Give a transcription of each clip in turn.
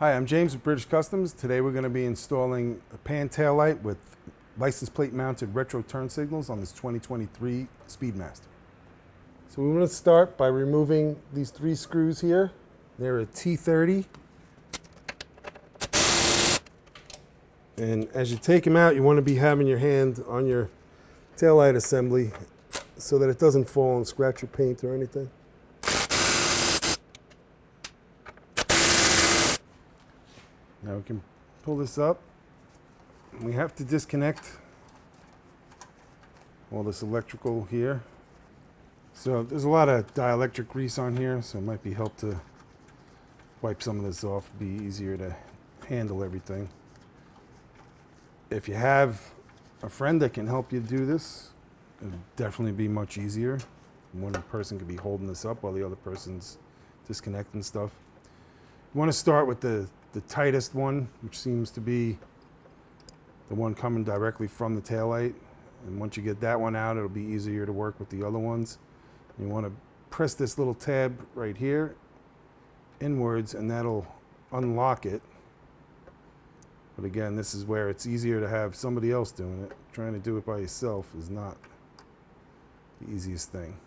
Hi, I'm James with British Customs. Today we're going to be installing a pan tail light with license plate mounted retro turn signals on this 2023 Speedmaster. So we want to start by removing these 3 screws here. They're a T30. And as you take them out, you want to be having your hand on your tail light assembly so that it doesn't fall and scratch your paint or anything. Now we can pull this up. We have to disconnect all this electrical here. So there's a lot of dielectric grease on here, so it might be help to wipe some of this off. It'd be easier to handle everything. If you have a friend that can help you do this, it'll definitely be much easier. One person could be holding this up while the other person's disconnecting stuff. You want to start with the tightest one, which seems to be the one coming directly from the taillight. And once you get that one out, it'll be easier to work with the other ones. You want to press this little tab right here inwards, and that'll unlock it. But again, this is where it's easier to have somebody else doing it. Trying to do it by yourself is not the easiest thing,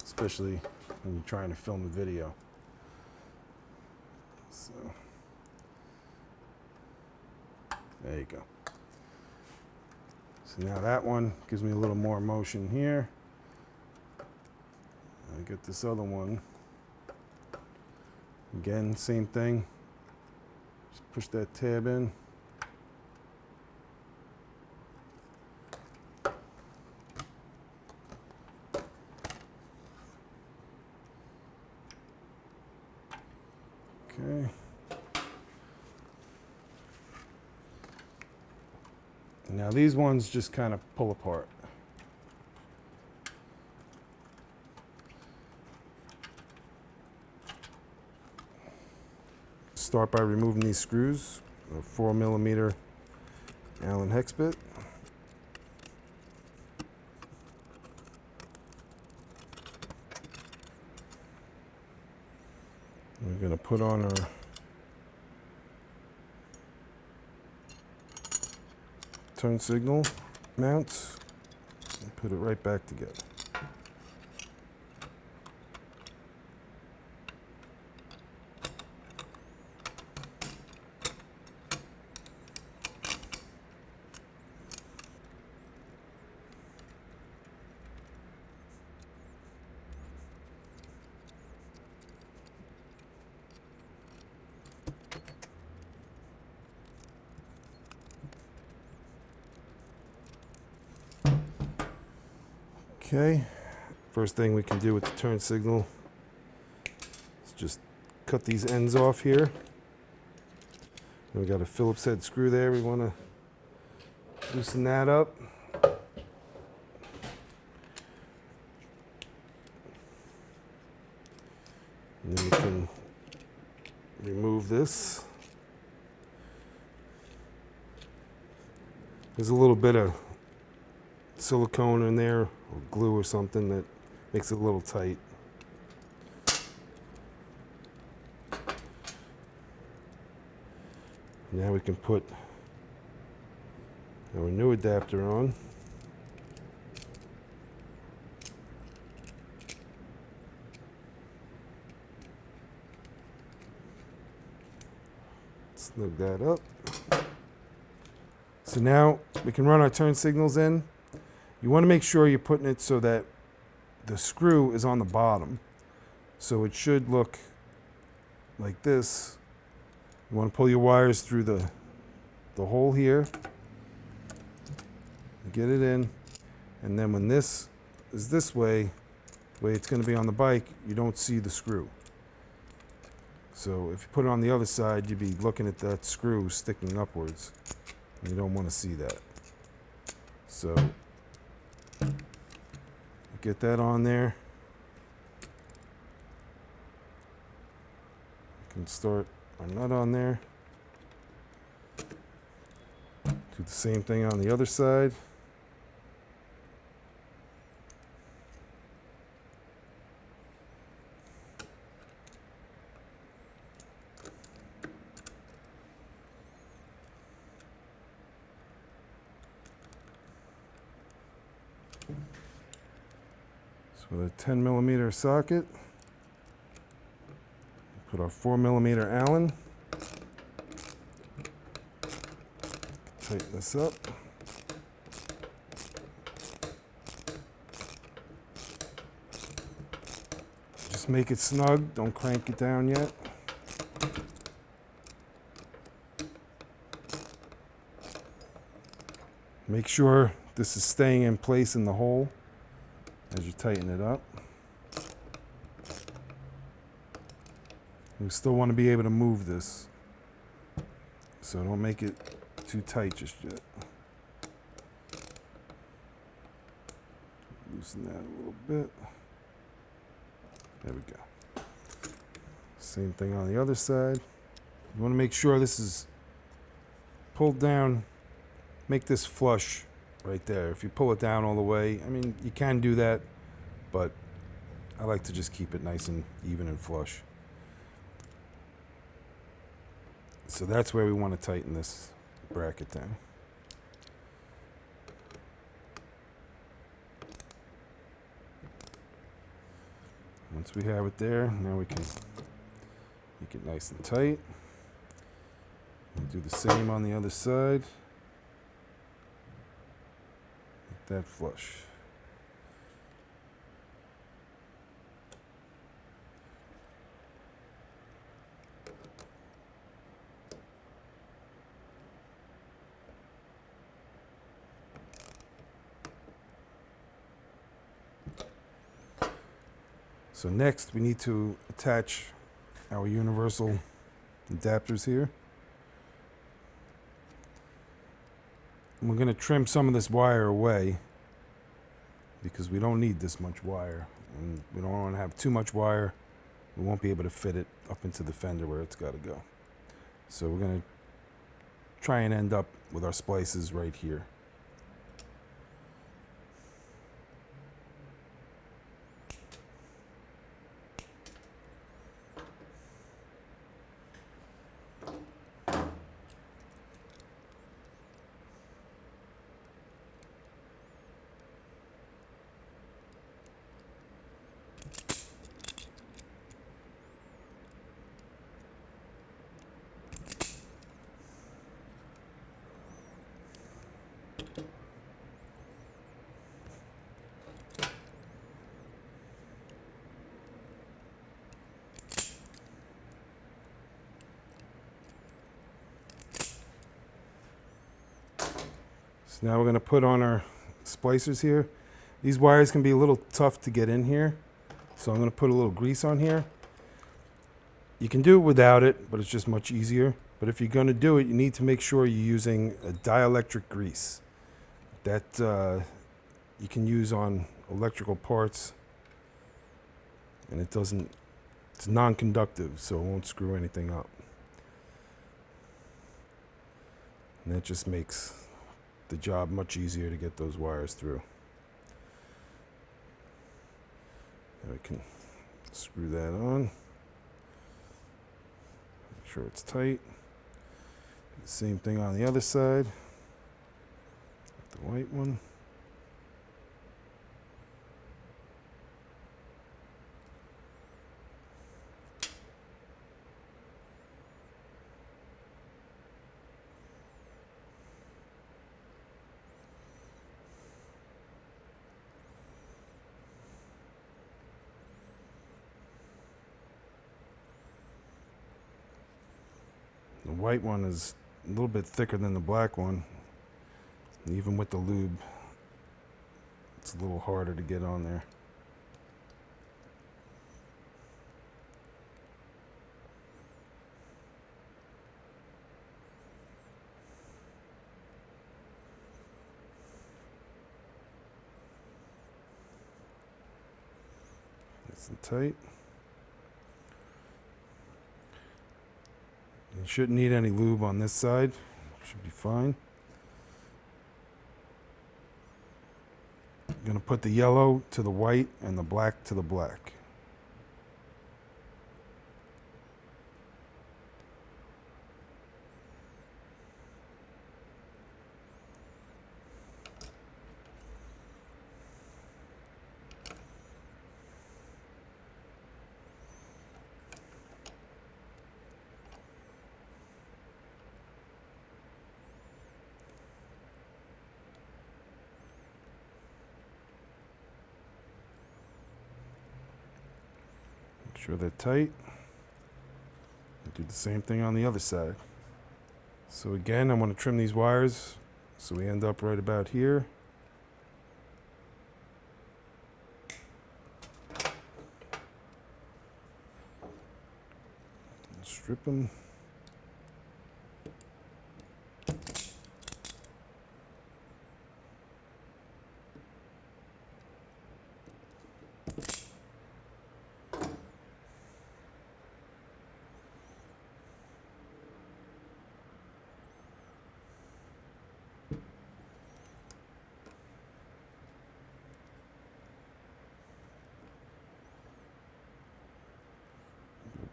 especially when you're trying to film a video. So there you go. So now that one gives me a little more motion here. I get this other one. Again, same thing. Just push that tab in. Okay. Now these ones just kind of pull apart. Start by removing these screws, a 4mm Allen hex bit. We're going to put on our turn signal mounts and put it right back together. Okay, first thing we can do with the turn signal is just cut these ends off here. And we got a Phillips head screw there. We want to loosen that up. And then we can remove this. There's a little bit of silicone in there, or glue or something that makes it a little tight. Now we can put our new adapter on. Snug that up. So now we can run our turn signals in. You want to make sure you're putting it so that the screw is on the bottom. So it should look like this. You want to pull your wires through the hole here. Get it in. And then when this is this way, the way it's going to be on the bike, you don't see the screw. So if you put it on the other side, you'd be looking at that screw sticking upwards. And you don't want to see that. So get that on there. You can start our nut on there. Do the same thing on the other side. So with a 10mm socket, put our 4mm Allen. Tighten this up. Just make it snug, don't crank it down yet. Make sure this is staying in place in the hole as you tighten it up. We still want to be able to move this, so don't make it too tight just yet. Loosen that a little bit. There we go. Same thing on the other side. You want to make sure this is pulled down. Make this flush right there. If you pull it down all the way, I mean, you can do that, but I like to just keep it nice and even and flush. So that's where we want to tighten this bracket down. Once we have it there, now we can make it nice and tight. We'll do the same on the other side. Make that flush. So next we need to attach our universal adapters here. And we're going to trim some of this wire away because we don't need this much wire. And we don't want to have too much wire. We won't be able to fit it up into the fender where it's got to go. So we're going to try and end up with our splices right here. So now we're going to put on our splicers here. These wires can be a little tough to get in here, so I'm going to put a little grease on here. You can do it without it, but it's just much easier. But if you're going to do it, you need to make sure you're using a dielectric grease. That you can use on electrical parts, and it's non-conductive, so it won't screw anything up. And that just makes the job much easier to get those wires through. And we can screw that on. Make sure it's tight. The same thing on the other side. The white one. The white one is a little bit thicker than the black one. And even with the lube, it's a little harder to get on there. Nice and tight. You shouldn't need any lube on this side. Should be fine. I'm going to put the yellow to the white and the black to the black. sure they're tight. Do the same thing on the other side. So again, I'm going to trim these wires so we end up right about here. Strip them.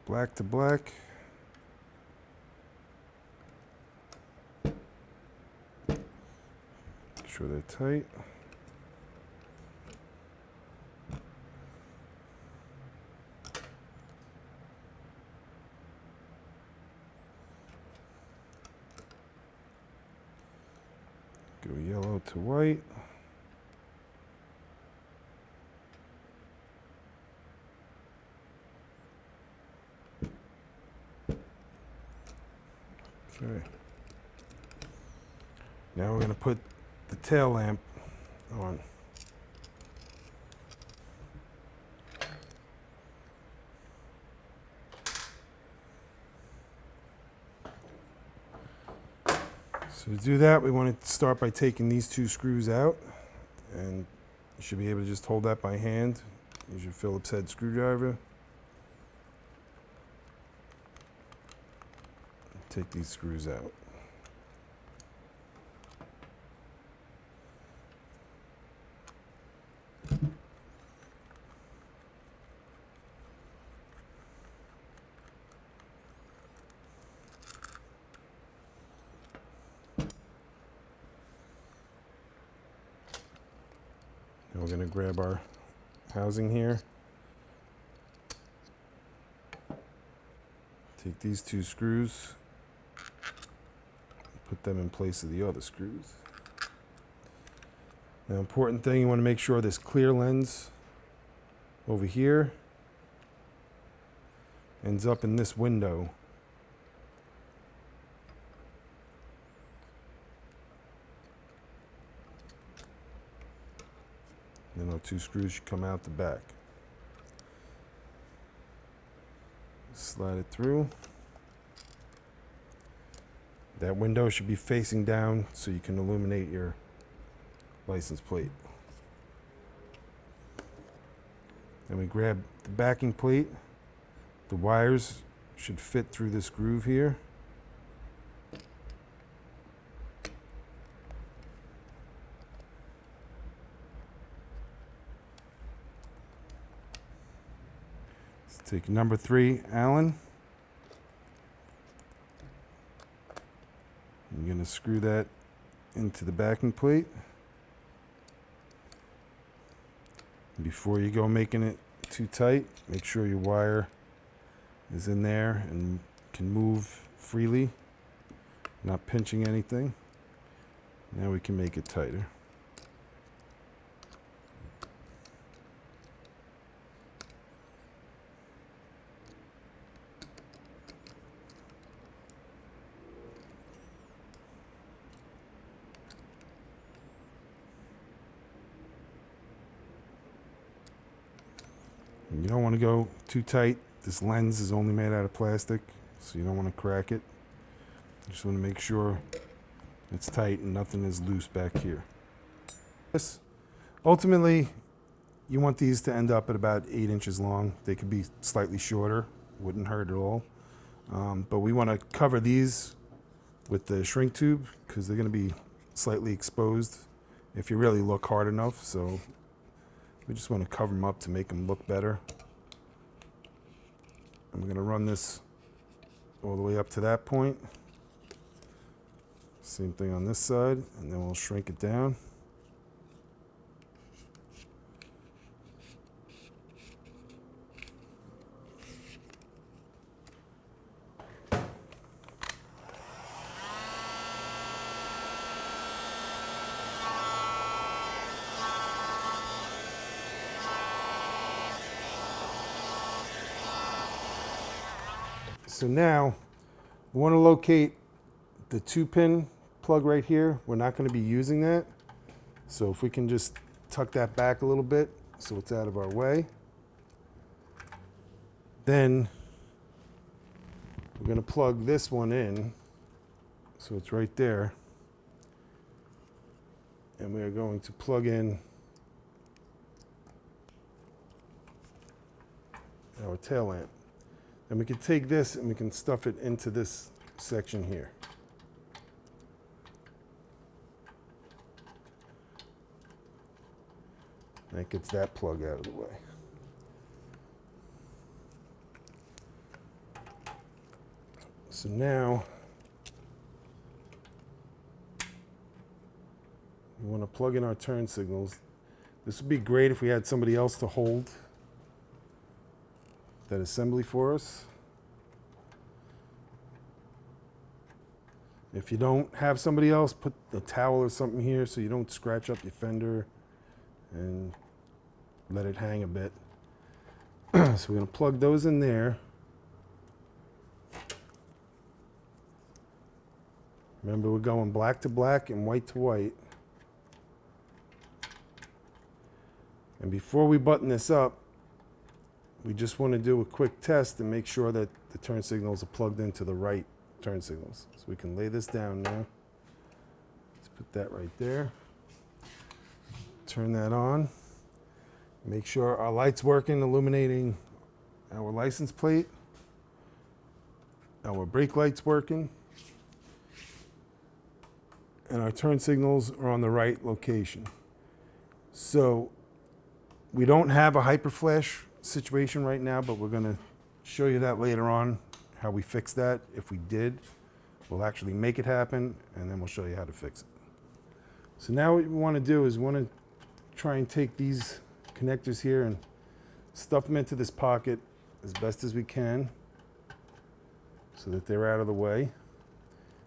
Black to black. Make sure they're tight. Go yellow to white. Okay. Now we're going to put the tail lamp on. So to do that, we want to start by taking these two screws out, and you should be able to just hold that by hand. Use your Phillips head screwdriver. Take these screws out. Now we're going to grab our housing here. Take these two screws, put them in place of the other screws. Now, important thing, you want to make sure this clear lens over here ends up in this window. Then our two screws should come out the back. Slide it through. That window should be facing down so you can illuminate your license plate. Then we grab the backing plate. The wires should fit through this groove here. Let's take number 3 Allen. I'm going to screw that into the backing plate. Before you go making it too tight, make sure your wire is in there and can move freely, not pinching anything. Now we can make it tighter. You don't want to go too tight. This lens is only made out of plastic, so you don't want to crack it. You just want to make sure it's tight and nothing is loose back here. Yes. Ultimately, you want these to end up at about 8 inches long. They could be slightly shorter, wouldn't hurt at all. But we want to cover these with the shrink tube because they're going to be slightly exposed if you really look hard enough. So we just want to cover them up to make them look better. And we're going to run this all the way up to that point. Same thing on this side, and then we'll shrink it down. so now we want to locate the 2-pin plug right here. We're not going to be using that. So if we can just tuck that back a little bit so it's out of our way. Then we're going to plug this one in so it's right there. And we are going to plug in our tail lamp. And we can take this and we can stuff it into this section here. That gets that plug out of the way. So now we want to plug in our turn signals. This would be great if we had somebody else to hold that assembly for us. If you don't have somebody else, put a towel or something here so you don't scratch up your fender and let it hang a bit. So we're going to plug those in there. Remember, we're going black to black and white to white. And before we button this up, we just want to do a quick test and make sure that the turn signals are plugged into the right turn signals. So we can lay this down now. Let's put that right there. Turn that on. Make sure our light's working, illuminating our license plate. Our brake light's working. And our turn signals are on the right location. So we don't have a hyper flash situation right now, but we're going to show you that later on, how we fix that. If we did, we'll actually make it happen, and then we'll show you how to fix it. So now what we want to do is we want to try and take these connectors here and stuff them into this pocket as best as we can so that they're out of the way.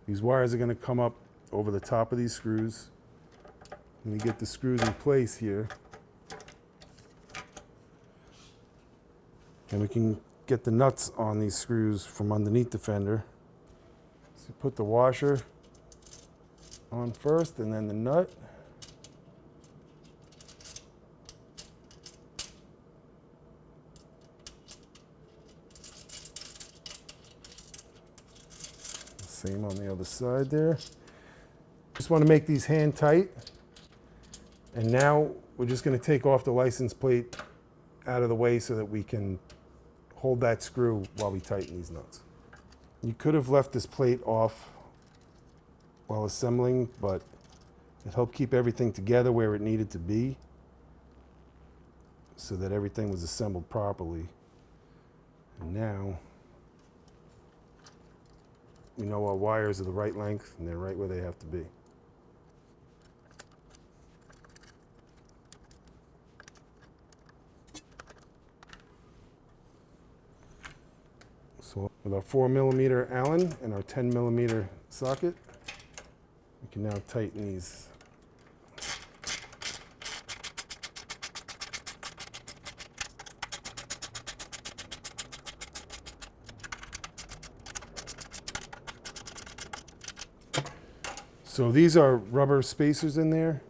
These wires are going to come up over the top of these screws. When we get the screws in place here, and we can get the nuts on these screws from underneath the fender. So put the washer on first and then the nut. Same on the other side there. Just want to make these hand tight. And now we're just going to take off the license plate out of the way so that we can hold that screw while we tighten these nuts. You could have left this plate off while assembling, but it helped keep everything together where it needed to be so that everything was assembled properly. And now we know our wires are the right length and they're right where they have to be. So with our 4mm Allen and our 10mm socket, we can now tighten these. So these are rubber spacers in there,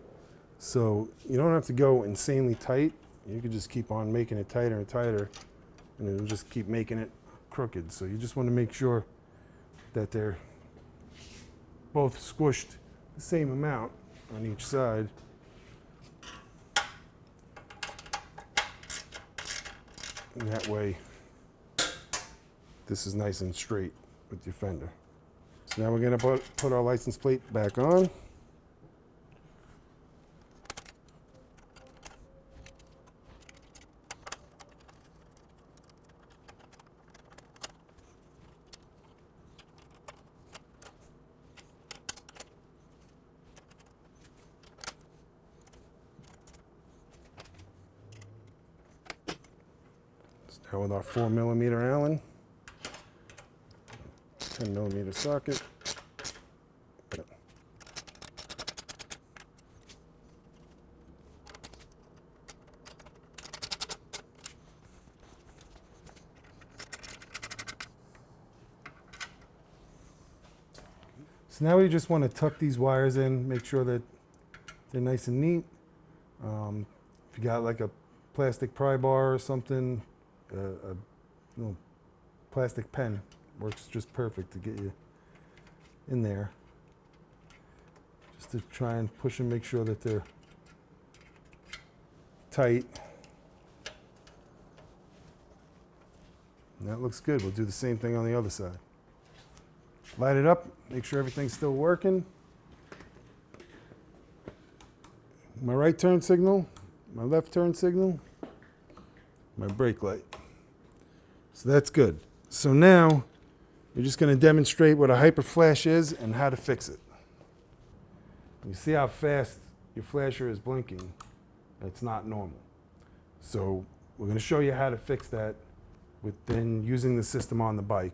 so you don't have to go insanely tight. You can just keep on making it tighter and tighter, and it'll just keep making it crooked. So you just want to make sure that they're both squished the same amount on each side. And that way, this is nice and straight with your fender. So now we're going to put our license plate back on. Now with our 4mm Allen, 10mm socket. So now we just want to tuck these wires in, make sure that they're nice and neat. If you got like a plastic pry bar or something, a little plastic pen works just perfect to get you in there. Just to try and push and make sure that they're tight. And that looks good. We'll do the same thing on the other side. Light it up, make sure everything's still working. My right turn signal, my left turn signal, my brake light. So that's good. So now we're just going to demonstrate what a hyper flash is and how to fix it. You see how fast your flasher is blinking? It's not normal. So we're going to show you how to fix that within using the system on the bike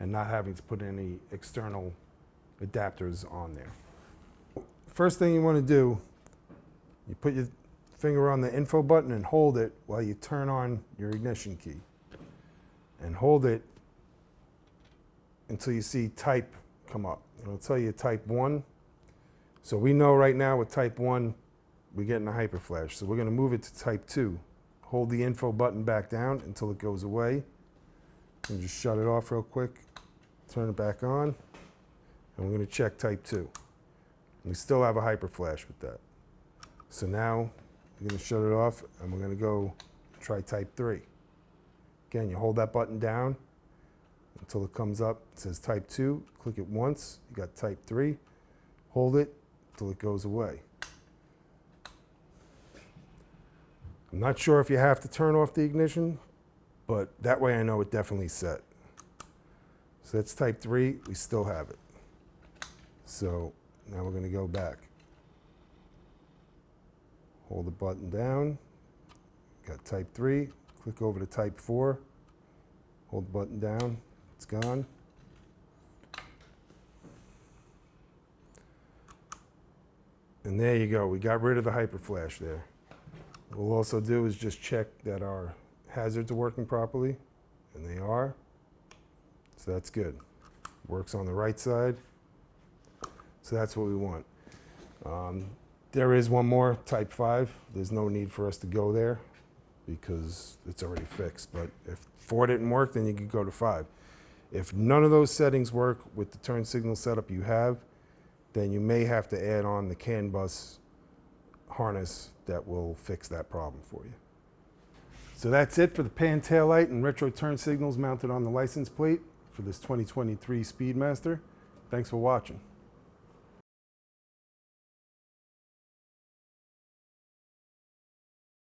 and not having to put any external adapters on there. First thing you want to do, you put your finger on the info button and hold it while you turn on your ignition key. And hold it until you see type come up. It'll tell you type 1. So we know right now with type 1, we're getting a hyper flash. So we're going to move it to type 2. Hold the info button back down until it goes away. And just shut it off real quick. Turn it back on. And we're going to check type 2. We still have a hyper flash with that. So now we're going to shut it off and we're going to go try type 3. Again, you hold that button down until it comes up. It says type 2. Click it once. You got type 3. Hold it until it goes away. I'm not sure if you have to turn off the ignition, but that way I know it definitely set. So that's type 3. We still have it. So now we're going to go back. Hold the button down. Got type 3. Click over to type 4. Hold the button down. It's gone. And there you go. We got rid of the hyper flash there. What we'll also do is just check that our hazards are working properly, and they are. So that's good. Works on the right side. So that's what we want. There is one more, type 5. There's no need for us to go there because it's already fixed. But if 4 didn't work, then you could go to 5. If none of those settings work with the turn signal setup you have, then you may have to add on the CAN bus harness that will fix that problem for you. So that's it for the pan tail light and retro turn signals mounted on the license plate for this 2023 Speedmaster. Thanks for watching.